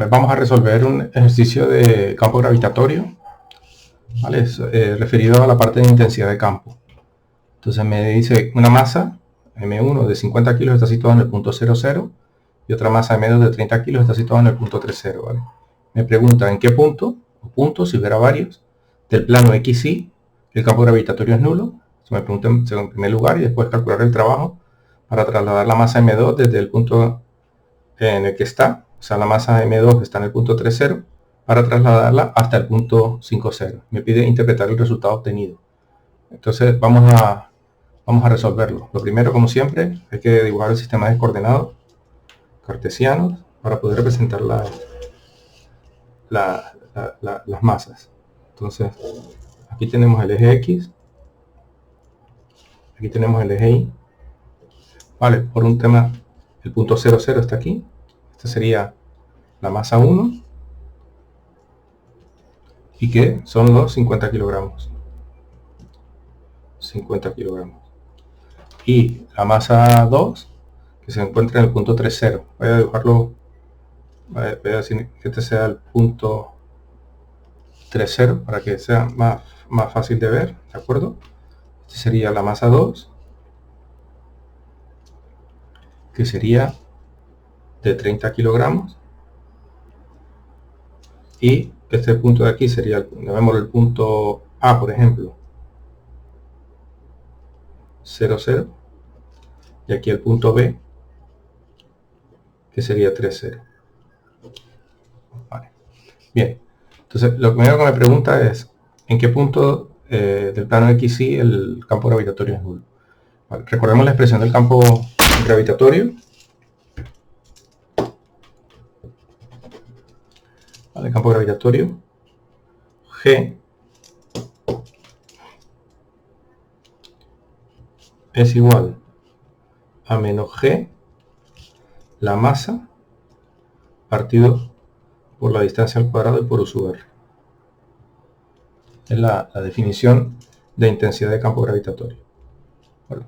A ver, vamos a resolver un ejercicio de campo gravitatorio, ¿vale? Referido a la parte de intensidad de campo. Entonces me dice una masa M1 de 50 kilos está situada en el punto 00 y otra masa M2 de 30 kilos está situada en el punto 30, ¿vale? Me pregunta en qué punto, o puntos, si hubiera varios, del plano XY el campo gravitatorio es nulo. Eso me pregunta en primer lugar, y después calcular el trabajo para trasladar la masa M2 desde el punto en el que está, o sea, la masa M2 que está en el punto 30, para trasladarla hasta el punto 50. Me pide interpretar el resultado obtenido. Entonces vamos a resolverlo. Lo primero, como siempre, hay que dibujar el sistema de coordenadas cartesianos para poder representar las masas. Entonces, aquí tenemos el eje X, aquí tenemos el eje Y. Vale, por un tema, el punto 00 está aquí. Esta sería la masa 1, y que son los 50 kilogramos. 50 kilogramos. Y la masa 2, que se encuentra en el punto 30. Voy a dibujarlo, voy a decir que este sea el punto 30 para que sea más fácil de ver, ¿de acuerdo? Este sería la masa 2, que sería de 30 kilogramos. Y este punto de aquí sería, llamémoslo el punto A, por ejemplo, 00. Y aquí el punto B, que sería 30. Vale. Bien, entonces lo primero que me pregunta es en qué punto del plano XY el campo gravitatorio es nulo. Vale, recordemos la expresión del campo gravitatorio. Vale, el campo gravitatorio G es igual a menos G la masa partido por la distancia al cuadrado y por U sub R. Es la definición de intensidad de campo gravitatorio. Bueno,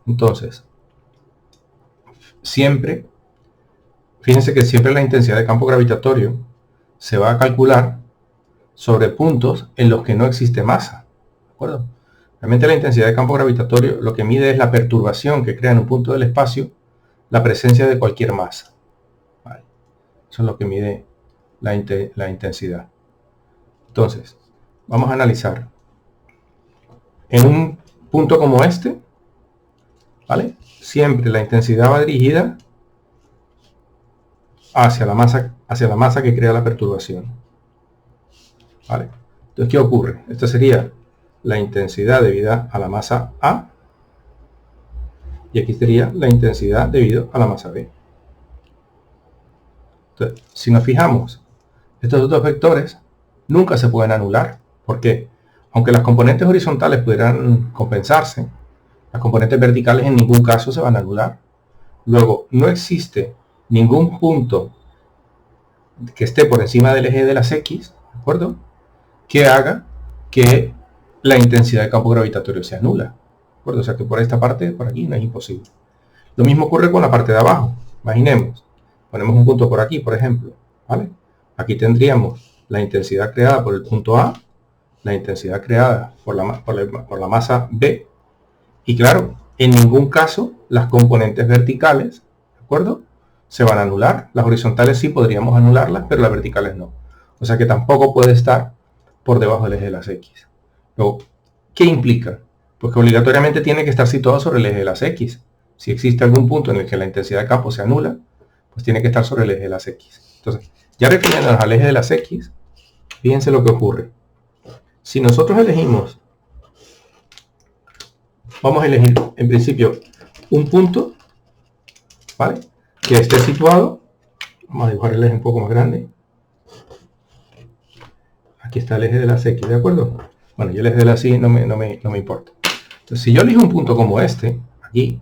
entonces, siempre, fíjense que siempre la intensidad de campo gravitatorio se va a calcular sobre puntos en los que no existe masa. ¿De acuerdo? Realmente la intensidad de campo gravitatorio lo que mide es la perturbación que crea en un punto del espacio la presencia de cualquier masa. ¿Vale? Eso es lo que mide la intensidad. Entonces, vamos a analizar. En un punto como este, ¿vale? Siempre la intensidad va dirigida hacia la masa que crea la perturbación. ¿Vale? Entonces, ¿qué ocurre? Esta sería la intensidad debida a la masa A, y aquí sería la intensidad debido a la masa B. Entonces, si nos fijamos, estos dos vectores nunca se pueden anular. ¿Por qué? Aunque las componentes horizontales pudieran compensarse, las componentes verticales en ningún caso se van a anular. Luego, no existe ningún punto que esté por encima del eje de las X, ¿de acuerdo?, que haga que la intensidad de campo gravitatorio sea nula. ¿De acuerdo? O sea que por esta parte, por aquí, no es imposible. Lo mismo ocurre con la parte de abajo. Imaginemos, ponemos un punto por aquí, por ejemplo, ¿vale? Aquí tendríamos la intensidad creada por el punto A, la intensidad creada por la masa B, y claro, en ningún caso las componentes verticales, ¿de acuerdo?, se van a anular. Las horizontales sí podríamos anularlas, pero las verticales no. O sea que tampoco puede estar por debajo del eje de las X. Luego, ¿qué implica? Pues que obligatoriamente tiene que estar situado sobre el eje de las X. Si existe algún punto en el que la intensidad de campo se anula, pues tiene que estar sobre el eje de las X. Entonces, ya refiriéndonos al eje de las X, fíjense lo que ocurre. Si nosotros elegimos, vamos a elegir en principio un punto, ¿vale?, que esté situado, vamos a dibujar el eje un poco más grande. Aquí está el eje de las X, ¿de acuerdo? Bueno, yo el eje de las Y no me importa. Entonces, si yo elijo un punto como este, aquí,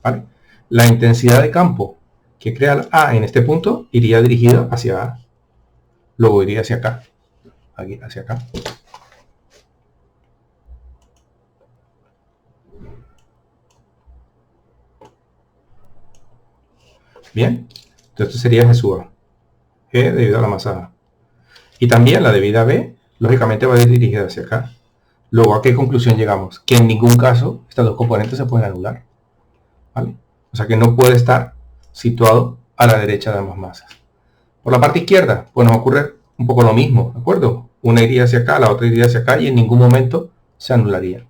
¿vale?, la intensidad de campo que crea el A en este punto iría dirigida hacia A. Luego iría hacia acá. Aquí, hacia acá. Bien. Entonces esto sería G sub A. G debido a la masa A. Y también la debida a B, lógicamente va a ir dirigida hacia acá. Luego, ¿a qué conclusión llegamos? Que en ningún caso estas dos componentes se pueden anular, ¿vale? O sea que no puede estar situado a la derecha de ambas masas. Por la parte izquierda, pues nos ocurre un poco lo mismo, ¿de acuerdo? Una iría hacia acá, la otra iría hacia acá y en ningún momento se anularía.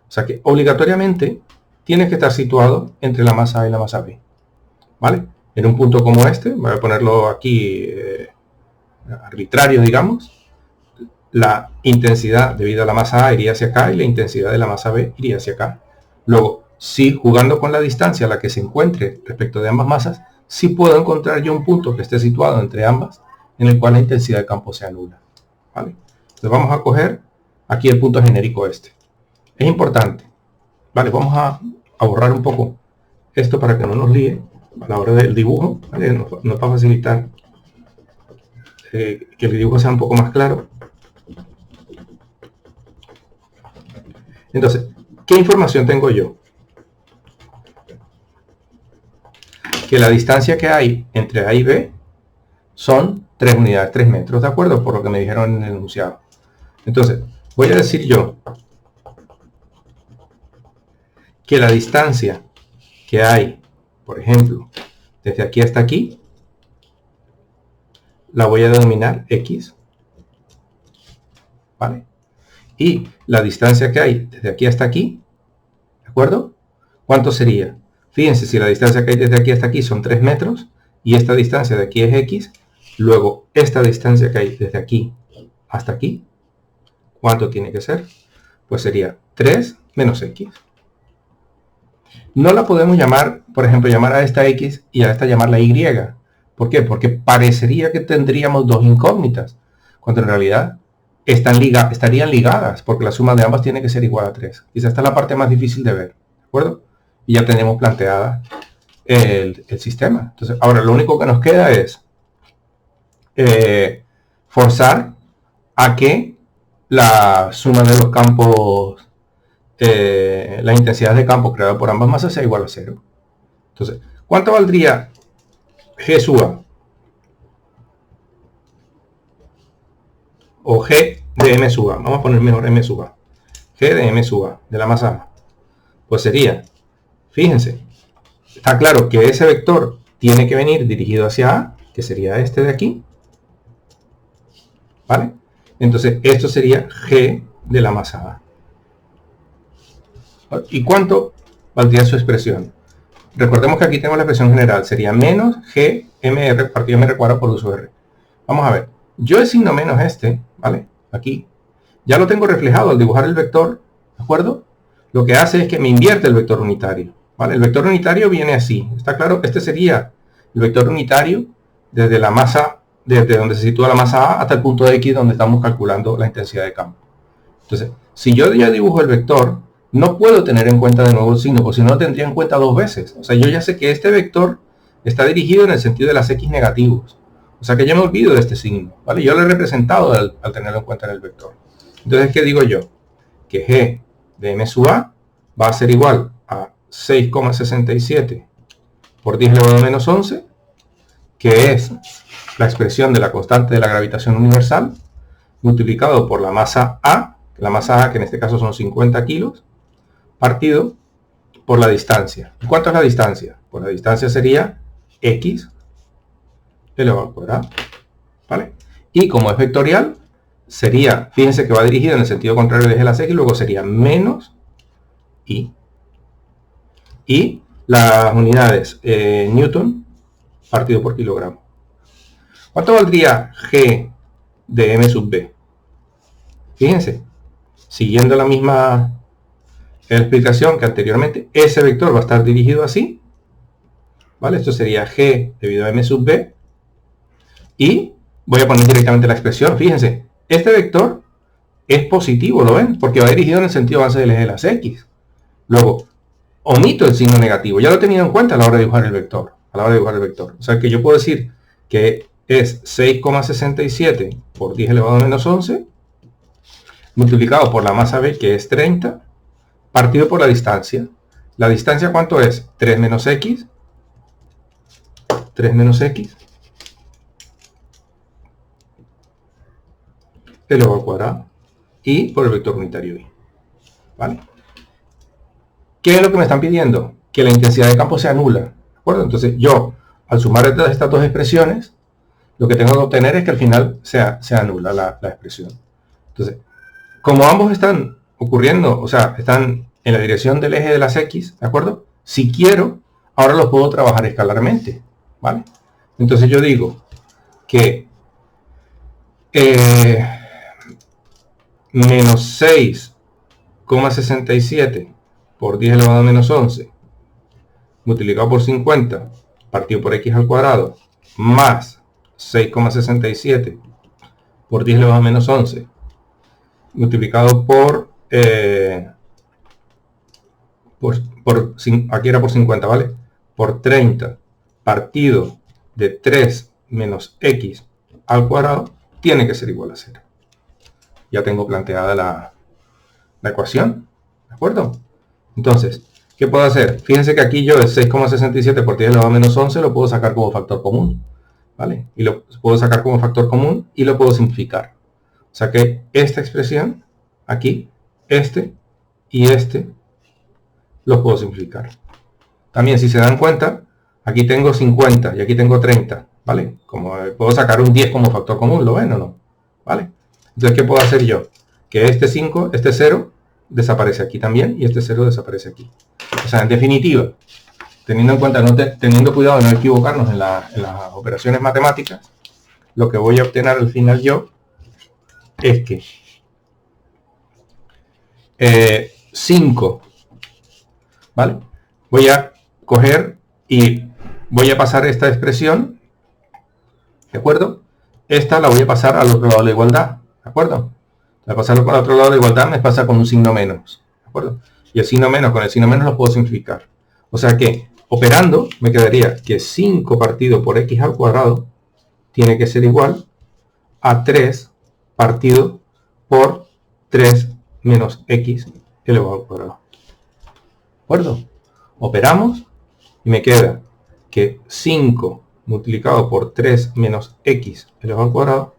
O sea que obligatoriamente tiene que estar situado entre la masa A y la masa B, ¿vale? En un punto como este, voy a ponerlo aquí arbitrario, digamos, la intensidad debido a la masa A iría hacia acá y la intensidad de la masa B iría hacia acá. Luego, si jugando con la distancia a la que se encuentre respecto de ambas masas, sí puedo encontrar yo un punto que esté situado entre ambas en el cual la intensidad de campo se anula, ¿vale? Entonces vamos a coger aquí el punto genérico este. Es importante, ¿vale? Vamos a borrar un poco esto para que no nos líe a la hora del dibujo, ¿vale? Nos va a facilitar que el dibujo sea un poco más claro. Entonces, ¿qué información tengo yo? Que la distancia que hay entre A y B son 3 unidades, 3 metros, ¿de acuerdo? Por lo que me dijeron en el enunciado. Entonces, voy a decir yo que la distancia que hay, por ejemplo, desde aquí hasta aquí, la voy a denominar X, ¿vale? Y la distancia que hay desde aquí hasta aquí, ¿de acuerdo? ¿Cuánto sería? Fíjense, si la distancia que hay desde aquí hasta aquí son 3 metros, y esta distancia de aquí es X, luego esta distancia que hay desde aquí hasta aquí, ¿cuánto tiene que ser? Pues sería 3 menos X. No la podemos llamar, por ejemplo, llamar a esta X y a esta llamarla Y. ¿Por qué? Porque parecería que tendríamos dos incógnitas, cuando en realidad estarían ligadas, porque la suma de ambas tiene que ser igual a 3. Quizá esta es la parte más difícil de ver, ¿de acuerdo? Y ya tenemos planteada el sistema. Entonces, ahora lo único que nos queda es forzar a que la suma de los campos, la intensidad de campo creada por ambas masas sea igual a 0. Entonces, ¿cuánto valdría G sub A? O G de M sub A. Vamos a poner mejor M sub A. G de M sub A, de la masa A. Pues sería, fíjense, está claro que ese vector tiene que venir dirigido hacia A, que sería este de aquí, ¿vale? Entonces, esto sería G de la masa A. ¿Y cuánto valdría su expresión? Recordemos que aquí tengo la expresión general, sería menos G mr partido mr cuadrado por uso R. Vamos a ver, yo el signo menos este, ¿vale? Aquí, ya lo tengo reflejado al dibujar el vector, ¿de acuerdo? Lo que hace es que me invierte el vector unitario, ¿vale? El vector unitario viene así, ¿está claro? Este sería el vector unitario desde la masa, desde donde se sitúa la masa A hasta el punto de X donde estamos calculando la intensidad de campo. Entonces, si yo ya dibujo el vector, no puedo tener en cuenta de nuevo el signo, porque si no lo tendría en cuenta dos veces. O sea, yo ya sé que este vector está dirigido en el sentido de las X negativos. O sea que ya me olvido de este signo, ¿vale? Yo lo he representado al tenerlo en cuenta en el vector. Entonces, ¿qué digo yo? Que G de M sub A va a ser igual a 6,67 por 10 elevado a menos 11, que es la expresión de la constante de la gravitación universal, multiplicado por la masa A que en este caso son 50 kilos, partido por la distancia. ¿Y cuánto es la distancia? Pues la distancia sería X elevado al cuadrado, ¿vale? Y como es vectorial, sería, fíjense que va dirigido en el sentido contrario del eje de las X, luego sería menos I. Y las unidades Newton partido por kilogramo. ¿Cuánto valdría G de M sub B? Fíjense, siguiendo la misma explicación que anteriormente, ese vector va a estar dirigido así, ¿vale? Esto sería G debido a M sub B, y voy a poner directamente la expresión. Fíjense, este vector es positivo, ¿lo ven? Porque va dirigido en el sentido base del eje de las X. Luego, omito el signo negativo, ya lo he tenido en cuenta a la hora de dibujar el vector, O sea que yo puedo decir que es 6,67 por 10 elevado a menos 11, multiplicado por la masa B, que es 30, partido por la distancia. ¿La distancia cuánto es? 3 menos X. 3 menos x elevado al cuadrado y por el vector unitario y. ¿Vale? ¿Qué es lo que me están pidiendo? Que la intensidad de campo sea nula. ¿De acuerdo? Entonces yo, al sumar estas dos expresiones, lo que tengo que obtener es que al final sea nula la expresión. Entonces, como ambos están ocurriendo, o sea, están en la dirección del eje de las x, ¿de acuerdo? Si quiero, ahora los puedo trabajar escalarmente, ¿vale? Entonces yo digo que menos 6,67 por 10 elevado a menos 11 multiplicado por 50 partido por x al cuadrado más 6,67 por 10 elevado a menos 11 multiplicado aquí era por 50, ¿vale? Por 30 partido de 3 menos x al cuadrado tiene que ser igual a 0. Ya tengo planteada la ecuación, ¿de acuerdo? Entonces, ¿qué puedo hacer? Fíjense que aquí yo el 6,67 por 10 elevado a menos 11 lo puedo sacar como factor común, ¿vale? Y lo puedo sacar como factor común y lo puedo simplificar. O sea que esta expresión, aquí, este y este, los puedo simplificar. También, si se dan cuenta, aquí tengo 50 y aquí tengo 30, ¿vale? Como puedo sacar un 10 como factor común, ¿lo ven o no? ¿Vale? Entonces, ¿qué puedo hacer yo? Que este 5, este 0, desaparece aquí también y este 0 desaparece aquí. O sea, en definitiva, teniendo en cuenta, teniendo cuidado de no equivocarnos en las operaciones matemáticas, lo que voy a obtener al final yo es que 5, ¿vale? Voy a coger y voy a pasar esta expresión, ¿de acuerdo? Esta la voy a pasar al otro lado de la igualdad, ¿de acuerdo? Al pasarlo con el otro lado de la igualdad me pasa con un signo menos, ¿de acuerdo? Y el signo menos con el signo menos lo puedo simplificar. O sea que, operando, me quedaría que 5 partido por x al cuadrado tiene que ser igual a 3 partido por 3 menos x elevado al cuadrado. ¿De acuerdo? Operamos y me queda que 5 multiplicado por 3 menos x elevado al cuadrado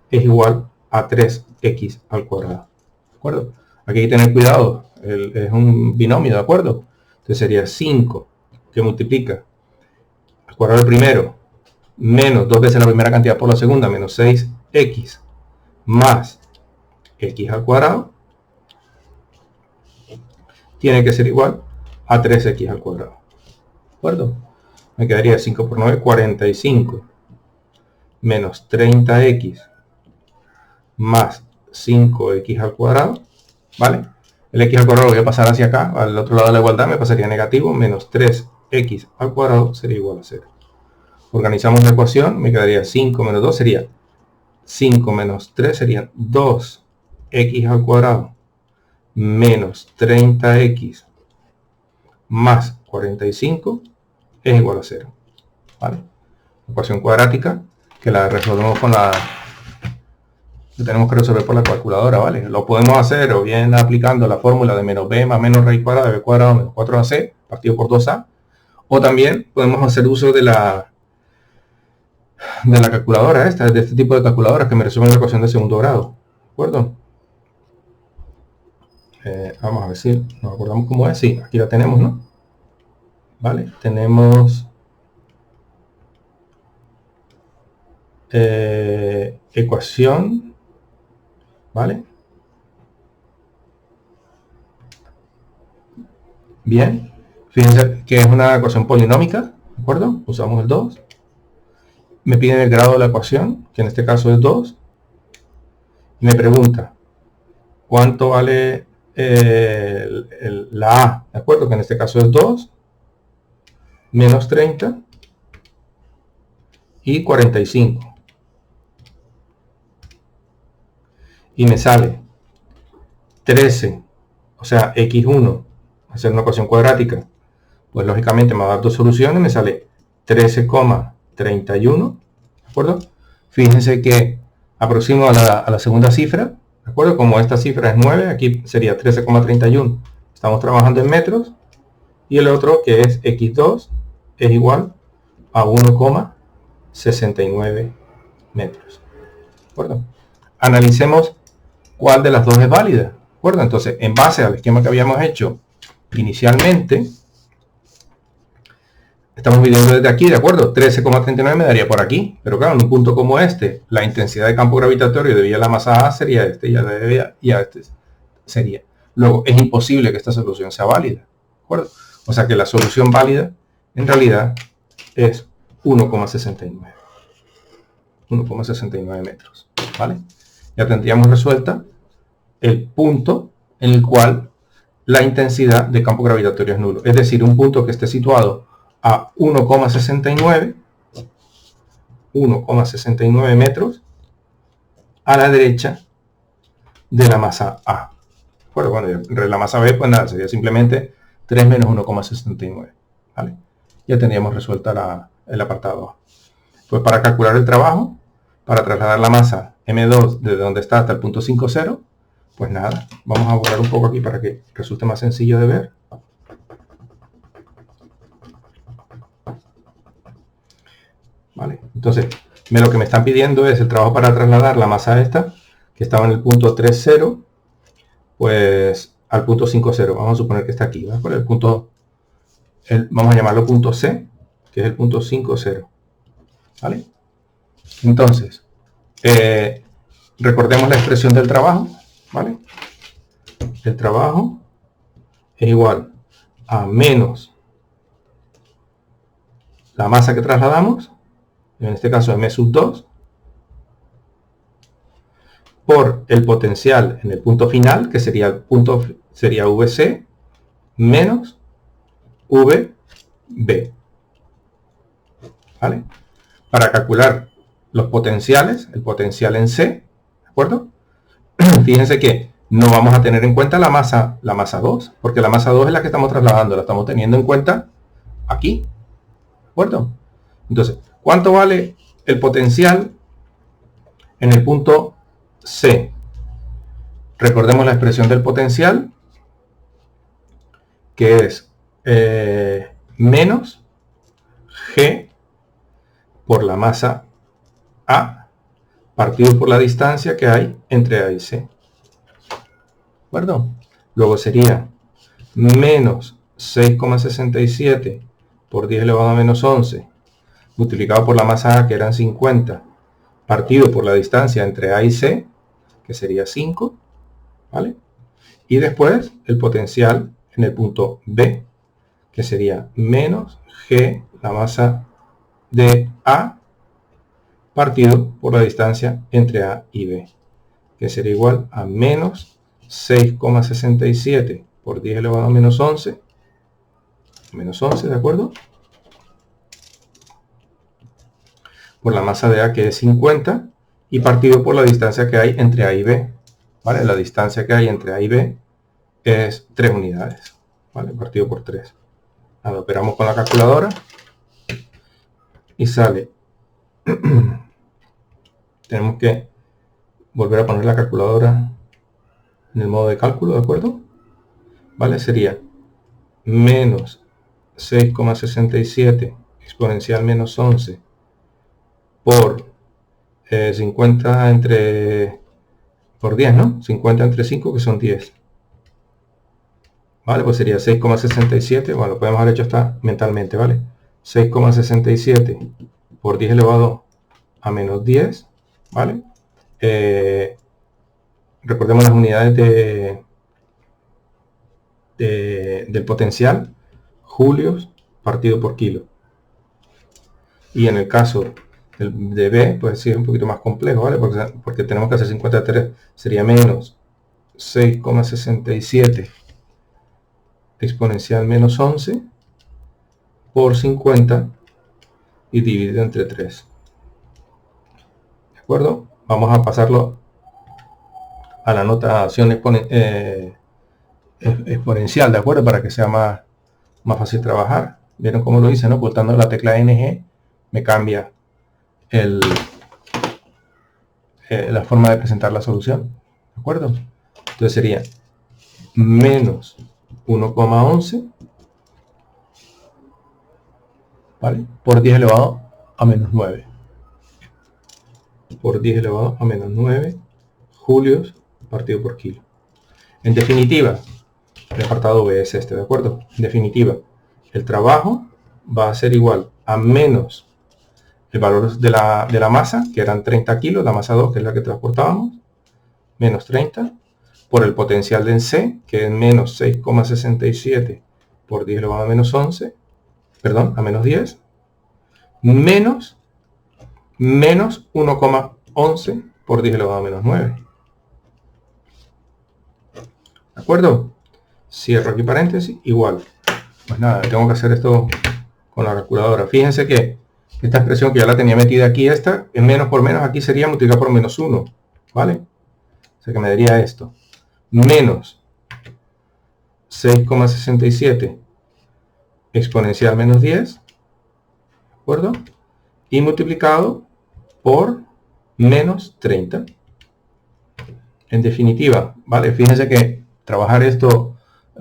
es igual a 3x al cuadrado. ¿De acuerdo? Aquí hay que tener cuidado, es un binomio, ¿de acuerdo? Entonces sería 5 que multiplica al cuadrado del primero menos 2 veces la primera cantidad por la segunda, menos 6x más x al cuadrado tiene que ser igual a 3x al cuadrado. ¿De acuerdo? Me quedaría 5 por 9, 45 menos 30x más 5x al cuadrado, ¿vale? El x al cuadrado lo voy a pasar hacia acá, al otro lado de la igualdad me pasaría negativo, menos 3x al cuadrado sería igual a 0. Organizamos la ecuación, me quedaría 5 menos 2 sería 5 menos 3 sería 2x al cuadrado menos 30x más 45 es igual a 0. ¿Vale? Ecuación cuadrática que la resolvemos con la que tenemos que resolver por la calculadora, ¿vale? Lo podemos hacer o bien aplicando la fórmula de menos b más menos raíz cuadrada de b cuadrado menos 4ac partido por 2a, o también podemos hacer uso de la calculadora de este tipo de calculadoras que me resuelven la ecuación de segundo grado, ¿de acuerdo? Vamos a ver si nos acordamos cómo es. Sí, aquí la tenemos, ¿no? Vale, tenemos ecuación, ¿vale? Bien, fíjense que es una ecuación polinómica, ¿de acuerdo? Usamos el 2. Me piden el grado de la ecuación, que en este caso es 2. Y me pregunta, ¿cuánto vale la A? ¿De acuerdo? Que en este caso es 2, menos 30 y 45. Y me sale 13, o sea, x1, hacer una ecuación cuadrática, pues lógicamente me va a dar dos soluciones, me sale 13,31, ¿de acuerdo? Fíjense que aproximo a la segunda cifra, ¿de acuerdo? Como esta cifra es 9, aquí sería 13,31, estamos trabajando en metros, y el otro que es x2 es igual a 1,69 metros. ¿De acuerdo? Analicemos cuál de las dos es válida. ¿De acuerdo? Entonces, en base al esquema que habíamos hecho inicialmente, estamos midiendo desde aquí, ¿de acuerdo? 13,39 me daría por aquí, pero claro, en un punto como este, la intensidad de campo gravitatorio debido a la masa A sería este, y a este sería. Luego, es imposible que esta solución sea válida, ¿de acuerdo? O sea que la solución válida, en realidad, es 1,69 metros, ¿vale? Ya tendríamos resuelta el punto en el cual la intensidad de campo gravitatorio es nulo. Es decir, un punto que esté situado a 1,69 metros a la derecha de la masa A. Bueno, la masa B, pues nada, sería simplemente 3 menos 1,69. ¿Vale? Ya tendríamos resuelta el apartado A. Pues para calcular el trabajo, para trasladar la masa M2 desde donde está hasta el punto 50, pues nada, vamos a borrar un poco aquí para que resulte más sencillo de ver. ¿Vale? Entonces, lo que me están pidiendo es el trabajo para trasladar la masa esta, que estaba en el punto 30, pues al punto 50. Vamos a suponer que está aquí, ¿vale? Por el punto, vamos a llamarlo punto C, que es el punto 50. ¿Vale? Entonces, recordemos la expresión del trabajo, ¿vale? El trabajo es igual a menos la masa que trasladamos, en este caso m sub 2, por el potencial en el punto final, que sería VC, menos VB. ¿Vale? Para calcular los potenciales, el potencial en C, ¿de acuerdo? Fíjense que no vamos a tener en cuenta la masa 2, porque la masa 2 es la que estamos trasladando, la estamos teniendo en cuenta aquí, ¿de acuerdo? Entonces, ¿cuánto vale el potencial en el punto C? Recordemos la expresión del potencial, que es menos G por la masa A partido por la distancia que hay entre A y C. ¿De acuerdo? Luego sería menos 6,67 por 10 elevado a menos 11 multiplicado por la masa A, que eran 50, partido por la distancia entre A y C, que sería 5, ¿vale? Y después el potencial en el punto B, que sería menos G, la masa de A, partido por la distancia entre A y B, que sería igual a menos 6,67 por 10 elevado a menos 11, ¿de acuerdo? Por la masa de A, que es 50, y partido por la distancia que hay entre A y B, ¿vale? La distancia que hay entre A y B es 3 unidades, ¿vale? Partido por 3. Nada, operamos con la calculadora y sale. Tenemos que volver a poner la calculadora en el modo de cálculo, ¿de acuerdo? ¿Vale? Sería menos 6,67 exponencial menos 11 por 50 por 10, ¿no? 50 entre 5, que son 10. ¿Vale? Pues sería 6,67. Bueno, lo podemos haber hecho hasta mentalmente, ¿vale? 6,67 por 10 elevado a menos 10, ¿vale? Recordemos las unidades del potencial, julios partido por kilo. Y en el caso de B, pues sí es un poquito más complejo, ¿vale? Porque tenemos que hacer 53, sería menos 6,67 exponencial menos 11 por 50 y dividido entre 3. ¿De acuerdo? Vamos a pasarlo a la notación exponencial, ¿de acuerdo? Para que sea más fácil trabajar. ¿Vieron cómo lo hice, no? Pulsando la tecla NG me cambia la forma de presentar la solución, ¿de acuerdo? Entonces sería menos 1,11 ¿vale? Por 10 elevado a menos 9. Por 10 elevado a menos 9 julios partido por kilo. En definitiva, el apartado B es este, ¿de acuerdo? En definitiva, el trabajo va a ser igual a menos el valor de la masa, que eran 30 kilos, la masa 2, que es la que transportábamos, menos 30, por el potencial en C, que es menos 6,67 por 10 elevado a menos 11, perdón, a menos 10, menos 1,11 por 10 elevado a menos 9. ¿De acuerdo? Cierro aquí paréntesis, igual. Pues nada, tengo que hacer esto con la calculadora. Fíjense que esta expresión que ya la tenía metida aquí, esta, en menos por menos, aquí sería multiplicar por menos 1, ¿vale? O sea que me daría esto. Menos 6,67 exponencial menos 10, ¿de acuerdo? Y multiplicado por menos 30. En definitiva, ¿vale? Fíjense que trabajar esto,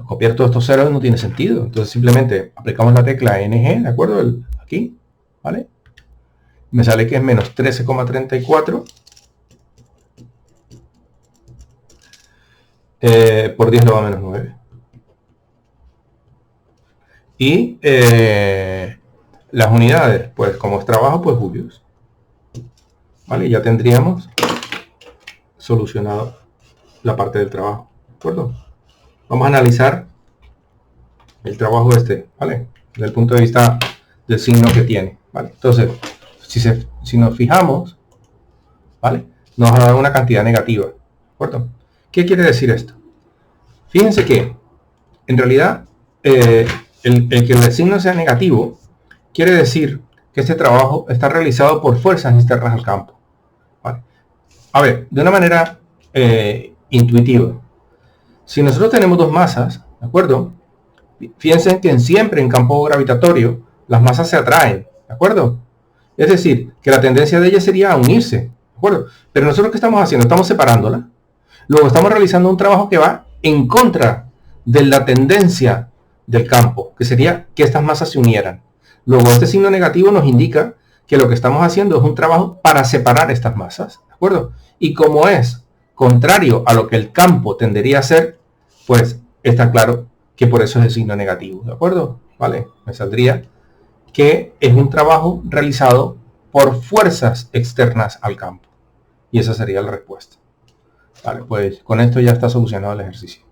copiar todos estos ceros no tiene sentido. Entonces simplemente aplicamos la tecla NG, ¿de acuerdo? Aquí, ¿vale? Me sale que es menos 13,34 por 10 elevado a menos 9. Y las unidades, pues como es trabajo, pues julios. ¿Vale? Ya tendríamos solucionado la parte del trabajo, ¿de acuerdo? Vamos a analizar el trabajo este, ¿vale? Desde el punto de vista del signo que tiene, ¿vale? Entonces, si nos fijamos, ¿vale? Nos va a dar una cantidad negativa, ¿de acuerdo? ¿Qué quiere decir esto? Fíjense que, en realidad, el que el signo sea negativo, quiere decir que este trabajo está realizado por fuerzas externas al campo, ¿vale? A ver, de una manera intuitiva, si nosotros tenemos dos masas, ¿de acuerdo? Fíjense que siempre en campo gravitatorio las masas se atraen, ¿de acuerdo? Es decir, que la tendencia de ellas sería a unirse, ¿de acuerdo? Pero nosotros, ¿qué estamos haciendo? Estamos separándolas. Luego estamos realizando un trabajo que va en contra de la tendencia del campo, que sería que estas masas se unieran. Luego este signo negativo nos indica que lo que estamos haciendo es un trabajo para separar estas masas, ¿de acuerdo? Y como es contrario a lo que el campo tendería a hacer, pues está claro que por eso es el signo negativo, ¿de acuerdo? Vale, me saldría que es un trabajo realizado por fuerzas externas al campo. Y esa sería la respuesta. Vale, pues con esto ya está solucionado el ejercicio.